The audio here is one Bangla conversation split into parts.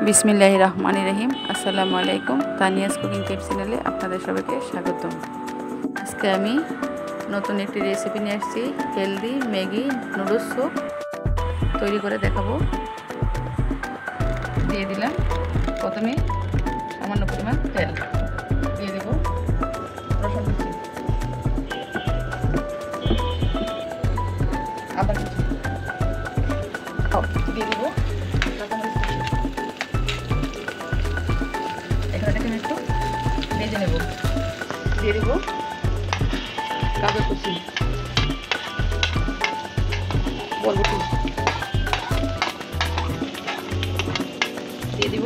বিসমিল্লাহির রহমানির রহিম। আসসালামু আলাইকুম। তানিয়াস কুকিং টিপস চ্যানেলে আপনাদের সবাইকে স্বাগতম। আজকে আমি নতুন একটি রেসিপি নিয়ে আসছি, হেলদি ম্যাগি নুডলস স্যুপ তৈরি করে দেখাবো। দিয়ে দিলাম প্রথমে সামান্য পরিমাণ তেল, দিয়ে দেব রসুন কুচি, আদা কুচি, দিয়ে দেবো একটু ভেজে নেব। দিয়ে দেব গাজর কুচি, বরবটি, দিয়ে দিব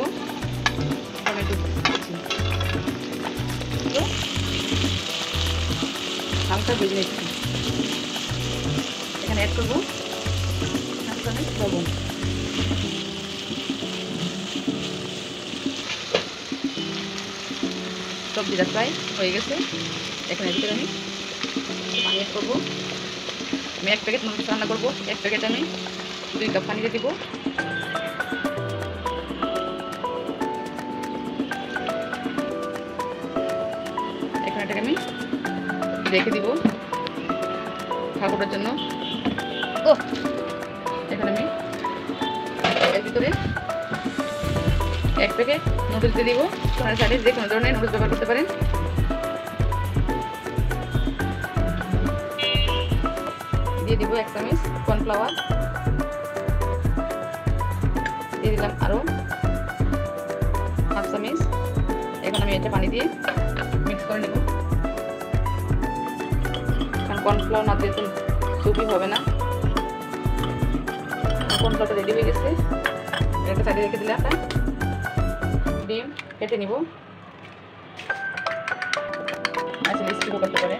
টমেটো কুচি, হালকা ভেজে নিচ্ছি। এখানে অ্যাড করবো লবণ, সবজিটা প্রায় হয়ে গেছে। এখানে ভিতরে আমি পানি অ্যাড করবো। আমি 1 প্যাকেট নুডলস রান্না করবো। 1 প্যাকেট আমি 2 কাপ পানি দিয়ে দিব। এখানে এটাকে আমি রেখে দিব খাবারের জন্য। এখানে আমি এর ভিতরে 1 প্যাকেট নুডলস দিয়ে দিব। আপনারা চাইলে যে কোনো ধরনের নুডলস ব্যবহার করতে পারেন। দিয়ে দিব 1 চামচ কর্নফ্লাওয়ার, দিয়ে দিলাম আরও 1/2 চামচ। এখন আমি এটা পানি দিয়ে মিক্স করে নেব, কারণ কর্নফ্লাওয়ার না দিলে তো স্যুপই হবে না। কর্নফ্লাওয়ারটা রেডি হয়ে গেছে। এটা সাইডে রেখে দিলে একটা ডিম কেটে নিব। আসলে স্কিপও করতে পারে,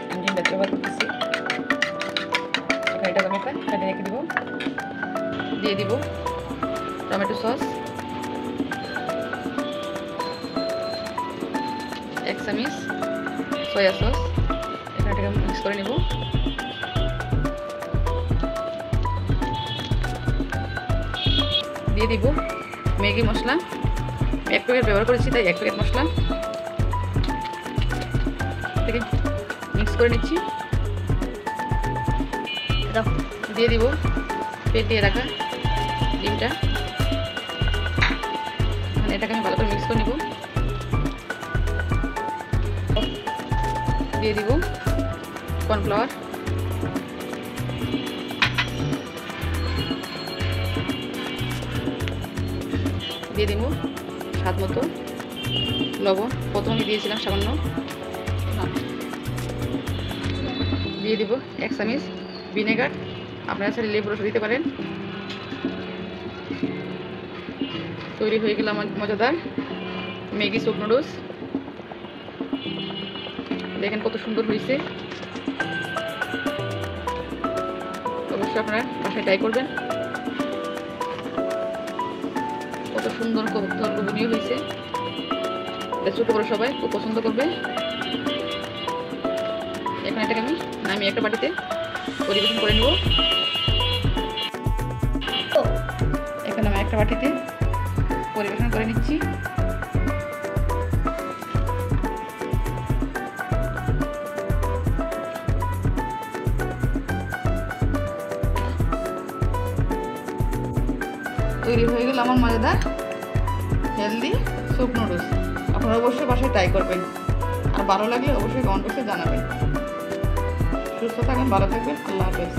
আমি ডিমটা ব্যবহার করতেছি। এখানে এটা আমি একটা সাইডে রেখে দিব। দিয়ে দিব টমেটো সস, 1 চামচ সয়া সস। এখানে এটাকে মিক্স করে নেব। দিয়ে দিব ম্যাগি মশলা, 1 প্যাকেট ব্যবহার করেছি তাই 1 প্যাকেট মশলা। এটাকে মিক্স করে নিচ্ছি। এটা দিয়ে দিব ফেটিয়ে রাখা ডিমটা। মানে এটাকে আমি ভালো করে মিক্স করে নিব। দিয়ে দিব কর্নফ্লাওয়ার, দিয়ে দিব স্বাদ মতো লবণ। প্রথমে দিয়েছিলাম সামান্য। দিয়ে দিব 1 চামচ ভিনেগার, আপনারা চাইলে লেবু রস দিতে পারেন। তৈরি হয়ে গেল আমার মজাদার ম্যাগি স্যুপ নুডলস। দেখেন কত সুন্দর হয়েছে। অবশ্যই আপনারা বাসায় ট্রাই করবেন। কত সুন্দর তরকারি হয়েছে। এটা ছোট বড় সবাই খুব পছন্দ করবে। এখানে এটাকে আমি নামিয়ে একটা বাটিতে পরিবেশন করে নিব। এখানে আমি একটা বাটিতে পরিবেশন করে নিচ্ছি। তৈরি হয়ে গেল আমার মজাদার হেলদি স্যুপ নুডলস। আপনারা অবশ্যই বাসায় ট্রাই করবেন, আর ভালো লাগলে অবশ্যই কমেন্ট বক্সে জানাবেন। সুস্থ থাকবেন, ভালো থাকবেন। আল্লাহ হাফেজ।